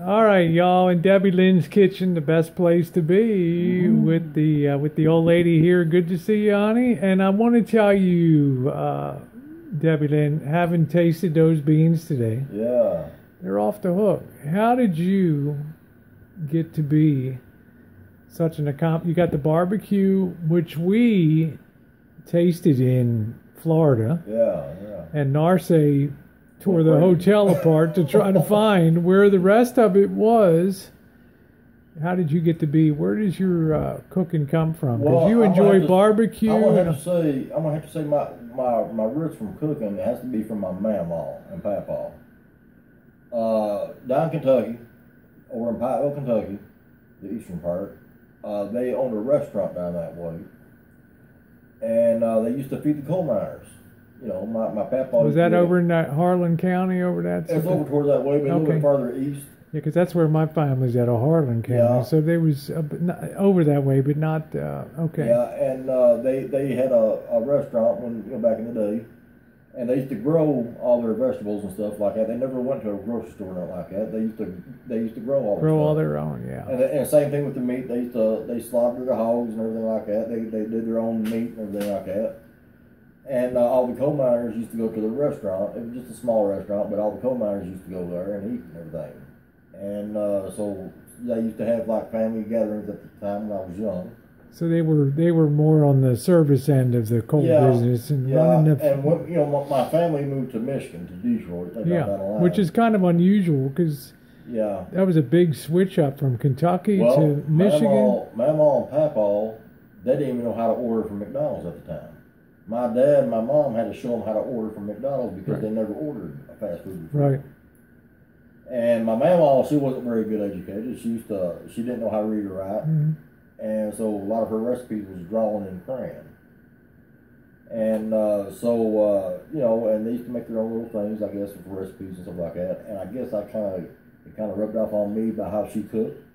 All right, y'all, in Debbie Lynn's kitchen, the best place to be with the old lady here. Good to see you, honey. And I want to tell you, Debbie Lynn, having tasted those beans today, Yeah. they're off the hook. How did you get to be such an You got the barbecue, which we tasted in Florida, Yeah. and Narce tore the hotel apart to try to find where the rest of it was. How did you get to be? Where does your cooking come from? Because Well, you enjoy barbecue. I'm gonna have to say my roots from cooking has to be from my mamaw and papaw. Down in Kentucky, over in Pikeville, Kentucky, the eastern part, they owned a restaurant down that way, and they used to feed the coal miners. You know, my papaw. Was that over in that Harlan County over that? It's over towards that way, but a little bit farther east. Yeah, because that's where my family's at, Harlan County. Yeah. So they was over that way, but not okay. Yeah, and they had a restaurant back in the day, and they used to grow all their vegetables and stuff like that. They never went to a grocery store or nothing like that. They used to grow all their own, yeah. And same thing with the meat. They slaughtered the hogs and everything like that. They did their own meat and everything like that. And all the coal miners used to go to the restaurant. It was just a small restaurant, but all the coal miners used to go there and eat and everything. And so they used to have like family gatherings at the time when I was young. So they were more on the service end of the coal business and running the. And when, my family moved to Michigan, to Detroit. Which is kind of unusual because that was a big switch up from Kentucky to Michigan. Mamaw and Papaw, they didn't even know how to order from McDonald's at the time. My dad and my mom had to show them how to order from McDonald's because they never ordered a fast food before. Right. And my mama, she wasn't very good educated. She didn't know how to read or write. Mm-hmm. And so a lot of her recipes was drawn in crayon. And and they used to make their own little things, I guess, for recipes and stuff like that. And I guess it kind of rubbed off on me by how she cooked.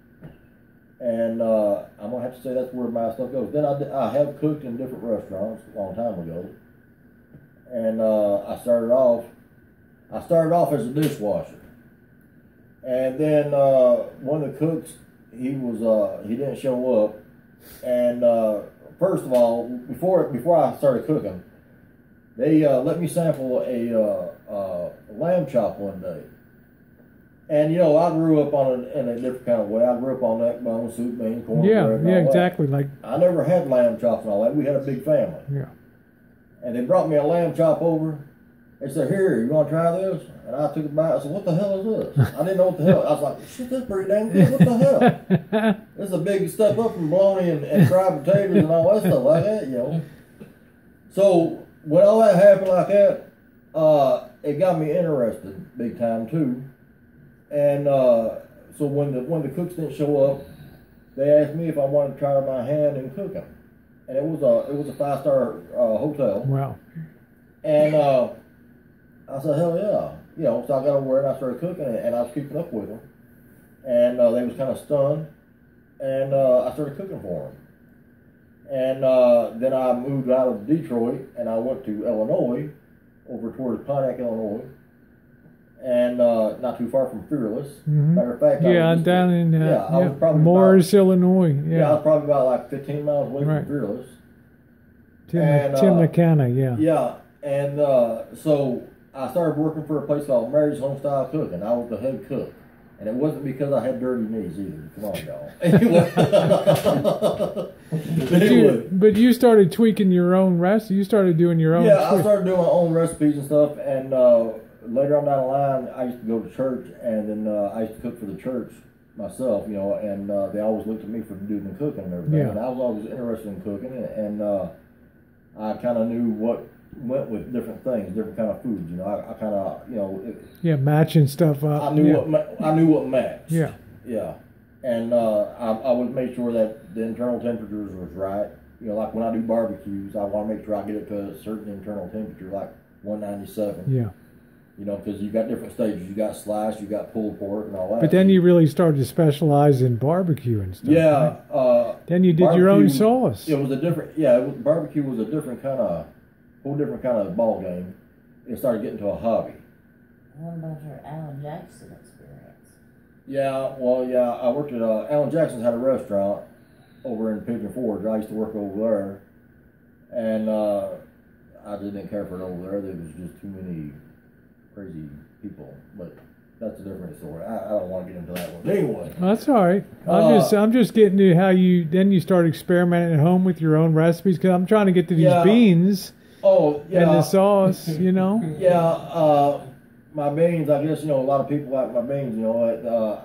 And I'm gonna have to say that's where my stuff goes. Then I have cooked in different restaurants a long time ago. And I started off as a dishwasher. And then one of the cooks, he didn't show up. And first of all, before I started cooking, they let me sample a lamb chop one day. And I grew up in a different kind of way. I grew up on neck bone, soup, bean, cornbread. Yeah, exactly. Like I never had lamb chops and all that. We had a big family. Yeah. And they brought me a lamb chop over. They said, "Here, you want to try this?" And I took a bite. I said, "What the hell is this?" I didn't know what the hell. I was like, "Shit, that's pretty dang good. What the hell?" This is a big step up from bologna and fried potatoes and all that stuff like that, So when all that happened like that, it got me interested big time too. And so when the cooks didn't show up, they asked me if I wanted to try my hand in cooking, and it was a 5-star hotel. Wow. And I said, hell yeah, So I got over there and I started cooking, and I was keeping up with them, and they was kind of stunned, and I started cooking for them. And then I moved out of Detroit and I went to Illinois, over towards Pontiac, Illinois. And not too far from Fearless. Mm-hmm. Matter of fact, I was probably Morris, Illinois. Yeah, I was probably about like 15 miles away from Fearless. Timnicana, Yeah, and so I started working for a place called Mary's Homestyle Cooking. I was the head cook, and it wasn't because I had dirty knees either. Come on, y'all. But you started tweaking your own recipe. You started doing your own. Yeah, I started doing my own recipes and stuff, and later on down the line, I used to go to church, and then I used to cook for the church myself, and they always looked at me for doing the cooking and everything. Yeah. And I was always interested in cooking, and I kind of knew what went with different things, different kind of foods. I kind of, matching stuff up. I knew what matched. Yeah. Yeah. And I would make sure that the internal temperatures was right. Like when I do barbecues, I want to make sure I get it to a certain internal temperature, like 197. Yeah. Because you got different stages. You got sliced, you got pulled pork, and all that. But then you really started to specialize in barbecue and stuff. Yeah. Right? Then you did your own sauce. It was a different. Barbecue was a different kind of, whole different kind of ball game. It started getting to a hobby. What about your Alan Jackson experience? Yeah, well, yeah, I worked at Alan Jackson's had a restaurant over in Pigeon Forge. I used to work over there, and I just didn't care for it over there. There was just too many crazy people, but that's a different story. I don't want to get into that one. Anyway, That's all right. I'm just getting to how you start experimenting at home with your own recipes, because I'm trying to get to these beans Oh, yeah. and the sauce. Yeah, my beans, I guess, a lot of people like my beans,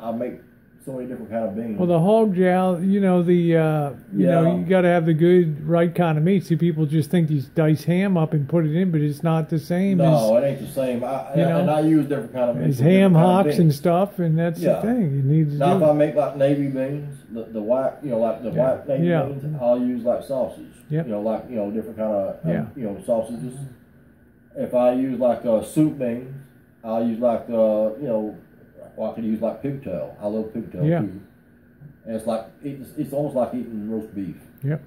I make so many different kind of beans. Well, the hog jowl, you got to have the good, right kind of meat. See, people just think you dice ham up and put it in, but it's not the same No, it ain't the same. And I use different kind of meat. as ham hocks and stuff, and that's the thing. You need to Now, if do. I make like navy beans, the white, like the white navy beans, I'll use like sausage. Yep. Different kind of, sausages. If I use like soup beans, I'll use like I could use like pigtail. I love pigtail too. And it's like it's almost like eating roast beef. Yep.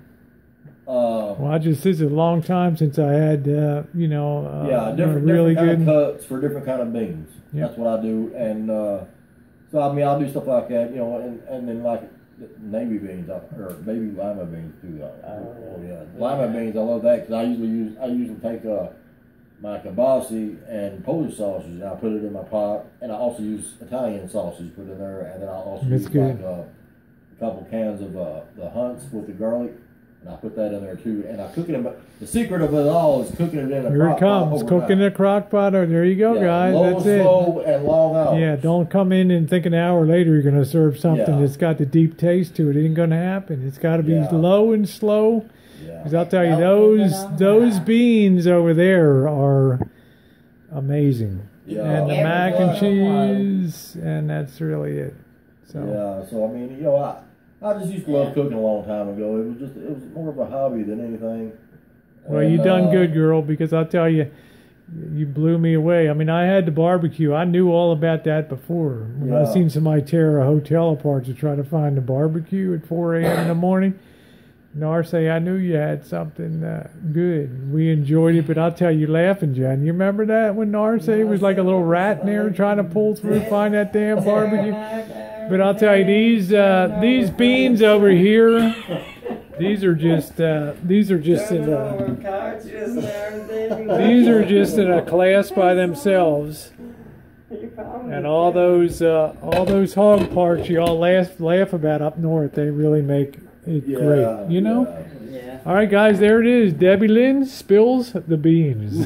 Well, this is a long time since I had different really kind good of cuts for different kind of beans. Yep. That's what I do, and so I'll do stuff like that, and then like navy beans or baby lima beans too. Lima beans, I love that because I usually take my kibasi and Polish sausage, and I put it in my pot, and I also use Italian sausage put in there, and then I also use like a couple cans of the Hunts with the garlic, and I put that in there too, and I cook it in. The secret of it all is cooking it in a Here crock it comes, pot cooking in a crock pot. There you go, guys. Low, That's slow, it. and long hours. Yeah, don't come in and think an hour later you're going to serve something that's got the deep taste to it. It ain't going to happen. It's got to be low and slow. Because I'll tell you, those beans over there are amazing. Yeah. And the mac and cheese, and that's really it. So I just used to love cooking a long time ago. It was more of a hobby than anything. Well, you done good, girl, because I'll tell you, you blew me away. I mean, I had the barbecue. I knew all about that before. When I seen somebody tear a hotel apart to try to find the barbecue at 4 a.m. in the morning, Narce, I knew you had something good. We enjoyed it, but I'll tell you, laughing, John. You remember that when Narce was like a little rat in there trying to pull through, find that damn barbecue? But I'll tell you, these beans over here, these are just in a class by themselves. And all those hog parts you all laugh about up north, they really make it great, Yeah. All right, guys, there it is. Debbie Lynn spills the beans.